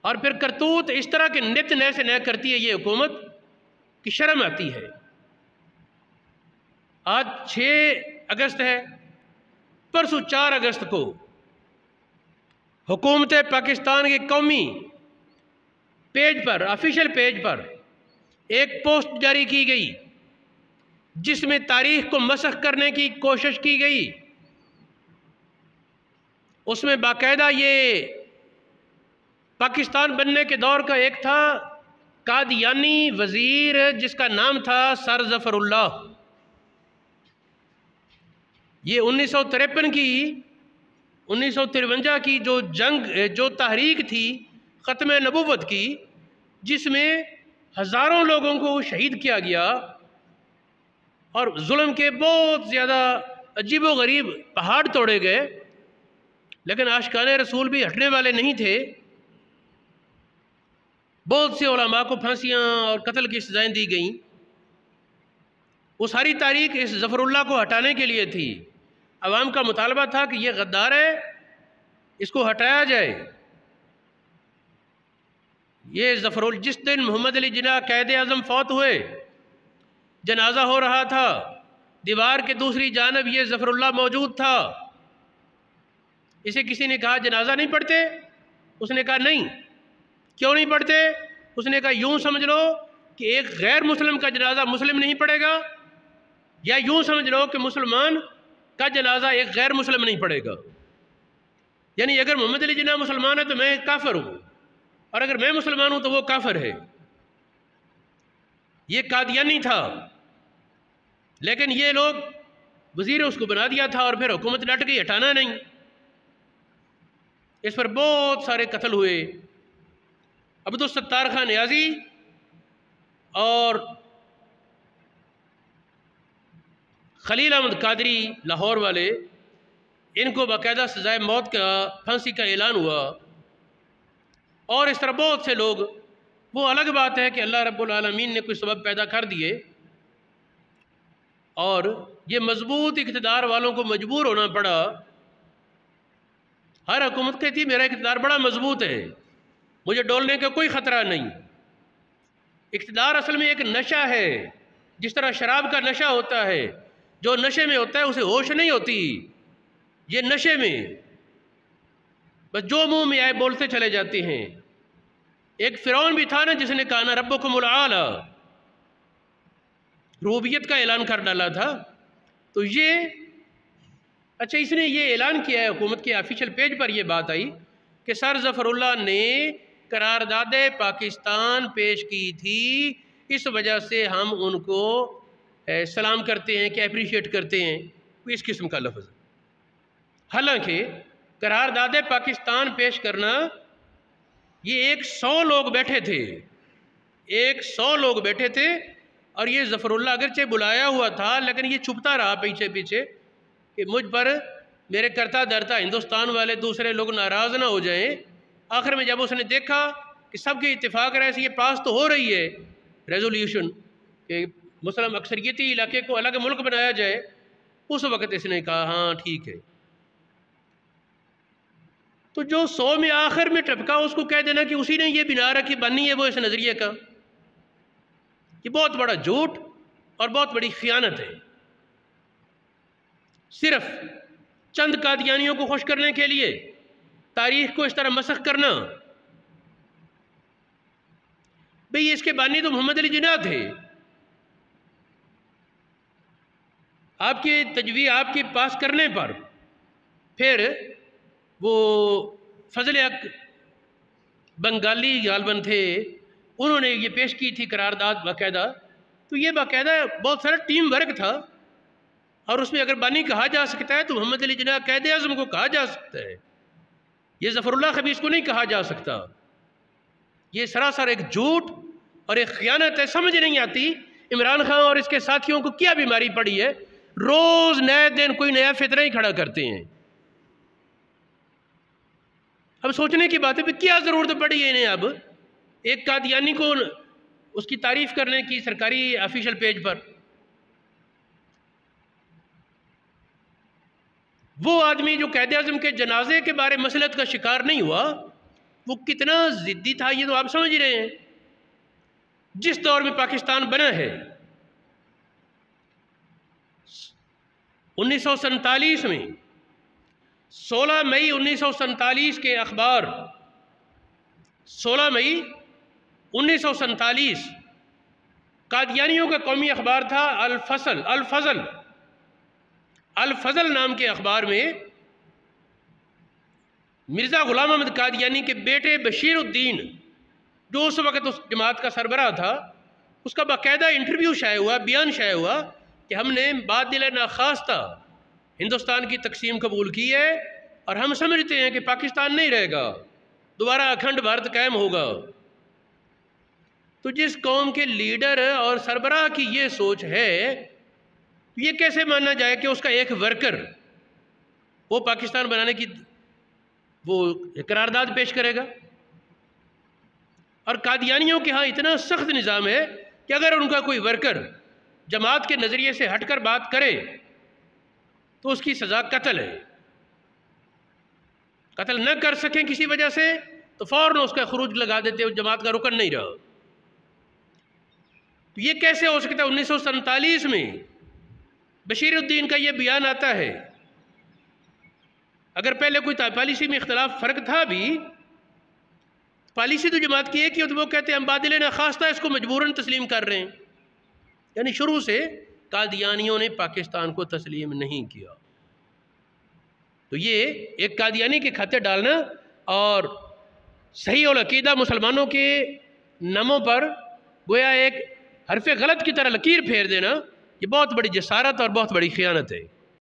और फिर करतूत इस तरह के नित्य नए से नए करती है ये हुकूमत कि शर्म आती है। आज 6 अगस्त है, परसों 4 अगस्त को हुकूमत पाकिस्तान के कौमी पेज पर, ऑफिशियल पेज पर एक पोस्ट जारी की गई जिसमें तारीख को मसख करने की कोशिश की गई। उसमें बाकायदा ये पाकिस्तान बनने के दौर का एक था कादियानी वजीर जिसका नाम था सर जफरुल्लाह। ये 1953 की जो जंग, जो तहरीक थी ख़त्म नबूवत की, जिसमें हज़ारों लोगों को शहीद किया गया और जुल्म के बहुत ज़्यादा अजीबो गरीब पहाड़ तोड़े गए, लेकिन आशिकाने रसूल भी हटने वाले नहीं थे। बहुत से उलमा को फांसियाँ और कत्ल की सजाएं दी गईं। वो सारी तारीख इस जफरुल्लाह को हटाने के लिए थी। अवाम का मुतालबा था कि ये गद्दार है, इसको हटाया जाए। ये जिस दिन मोहम्मद अली जिन्ना कैद आज़म फौत हुए, जनाजा हो रहा था, दीवार के दूसरी जानब ये जफरुल्लाह मौजूद था। इसे किसी ने कहा जनाजा नहीं पढ़ते? उसने कहा नहीं। क्यों नहीं पढ़ते? उसने कहा यूं समझ लो कि एक गैर मुस्लिम का जनाजा मुस्लिम नहीं पढ़ेगा, या यूं समझ लो कि मुसलमान का जनाजा एक गैर मुस्लिम नहीं पढ़ेगा। यानी अगर मोहम्मद अली जिन्ना मुसलमान है तो मैं काफिर हूं, और अगर मैं मुसलमान हूं तो वो काफिर है। ये कादियानी था, लेकिन ये लोग वजीर उसको बना दिया था और फिर हुकूमत डट गई हटाना नहीं। इस पर बहुत सारे कत्ल हुए। अब्दुल सत्तार खान नियाजी और खलील अहमद कादरी लाहौर वाले, इनको बाकायदा सजाए मौत का, फांसी का ऐलान हुआ। और इस तरह बहुत से लोग। वो अलग बात है कि अल्लाह रब्बुल आलमीन ने कोई सबब पैदा कर दिए और ये मजबूत इक़्तिदार वालों को मजबूर होना पड़ा। हर हुकूमत कहती मेरा इक़्तिदार बड़ा मजबूत है, मुझे डोलने का कोई ख़तरा नहीं। इक़्तिदार असल में एक नशा है, जिस तरह शराब का नशा होता है। जो नशे में होता है उसे होश नहीं होती। ये नशे में बस जो मुंह में आए बोलते चले जाते हैं। एक फ़िरौन भी था ना जिसने कहा ना रब्बुकुमुल आला, रूबियत का ऐलान कर डाला था। तो ये अच्छा, इसने ये ऐलान किया है, हुकूमत के ऑफिशियल पेज पर यह बात आई कि सर जफरुल्लाह ने करारदाद पाकिस्तान पेश की थी, इस वजह से हम उनको सलाम करते हैं कि अप्रिशिएट करते हैं, इस किस्म का लफ्ज़। हालांकि करारदाद पाकिस्तान पेश करना, ये 100 लोग बैठे थे, 100 लोग बैठे थे, और ये जफरुल्लाह अगरचे बुलाया हुआ था लेकिन ये छुपता रहा पीछे पीछे कि मुझ पर मेरे करता धरता हिंदुस्तान वाले दूसरे लोग नाराज़ ना हो जाएं। आखिर में जब उसने देखा कि सबके इत्तेफाक रहे, ये पास तो हो रही है रेजोल्यूशन कि मुस्लिम अक्सरियती इलाके को अलग मुल्क बनाया जाए, उस वक़्त इसने कहा हाँ ठीक है। तो जो 100 में आखिर में टपका उसको कह देना कि उसी ने ये बिना रखी बनी है वो इस नज़रिए का, ये बहुत बड़ा झूठ और बहुत बड़ी खियानत है। सिर्फ चंद कादियानियों को खुश करने के लिए तारीख को इस तरह मसख करना। भाई इसके बानी तो मोहम्मद अली जिन्ना थे। आपके तजवीज़ आपके पास करने पर फिर वो फजल हक बंगाली गालबन थे, उन्होंने ये पेश की थी करारदाद बाकायदा। तो ये बाकायदा बहुत सारा टीम वर्क था, और उसमें अगर बानी कहा जा सकता है तो मोहम्मद अली जिन्ना कैद आज़म को कहा जा सकता है, ये जफरुल्लाह खबीस को नहीं कहा जा सकता। ये सरासर एक झूठ और एक खयानत है। समझ नहीं आती इमरान खान और इसके साथियों को क्या बीमारी पड़ी है, रोज़ नए दिन कोई नया फितरा ही खड़ा करते हैं। अब सोचने की बात है कि क्या ज़रूरत पड़ी है इन्हें अब एक कादियानी को उसकी तारीफ़ करने की सरकारी ऑफिशियल पेज पर। वो आदमी जो कैद आज़म के जनाजे के बारे मसलत का शिकार नहीं हुआ, वो कितना ज़िद्दी था ये तो आप समझ ही रहे हैं। जिस दौर में पाकिस्तान बना है 1947 में, 16 मई 1947 के अखबार, 16 मई 1947 कादियानियों का कौमी अखबार था अल फजल नाम के अखबार में मिर्ज़ा ग़ुलाम अहमद कादियानी के बेटे बशीरुद्दीन, जो उस वक़्त उस जमात का सरबराह था, उसका बाकायदा इंटरव्यू शाये हुआ, बयान शाये हुआ कि हमने बातिल नाखास्ता हिंदुस्तान की तकसीम कबूल की है और हम समझते हैं कि पाकिस्तान नहीं रहेगा, दोबारा अखंड भारत कायम होगा। तो जिस कौम के लीडर और सरबराह की ये सोच है, ये कैसे माना जाए कि उसका एक वर्कर वो पाकिस्तान बनाने की वो करारदाद पेश करेगा। और कादियानियों के यहाँ इतना सख्त निज़ाम है कि अगर उनका कोई वर्कर जमात के नज़रिए से हटकर बात करे तो उसकी सज़ा कत्ल है। कत्ल न कर सकें किसी वजह से तो फ़ौरन उसका खुरूज लगा देते, उस जमात का रुकन नहीं रहा। तो ये कैसे हो सकता है? 1947 में बशीरुद्दीन का ये बयान आता है। अगर पहले कोई पॉलिसी में इख्तलाफ फ़र्क था भी, पॉलिसी तो जमात की एक ही, तो वो कहते हैं हम बातिल नाखास्ता इसको मजबूरन तस्लीम कर रहे हैं। यानी शुरू से कादियानियों ने पाकिस्तान को तस्लीम नहीं किया। तो ये एक कादियानी के खाते डालना और सही और अकीदा मुसलमानों के नामों पर गोया एक हरफ गलत की तरह लकीर फेर देना, ये बहुत बड़ी जसारत और बहुत बड़ी खियानत है।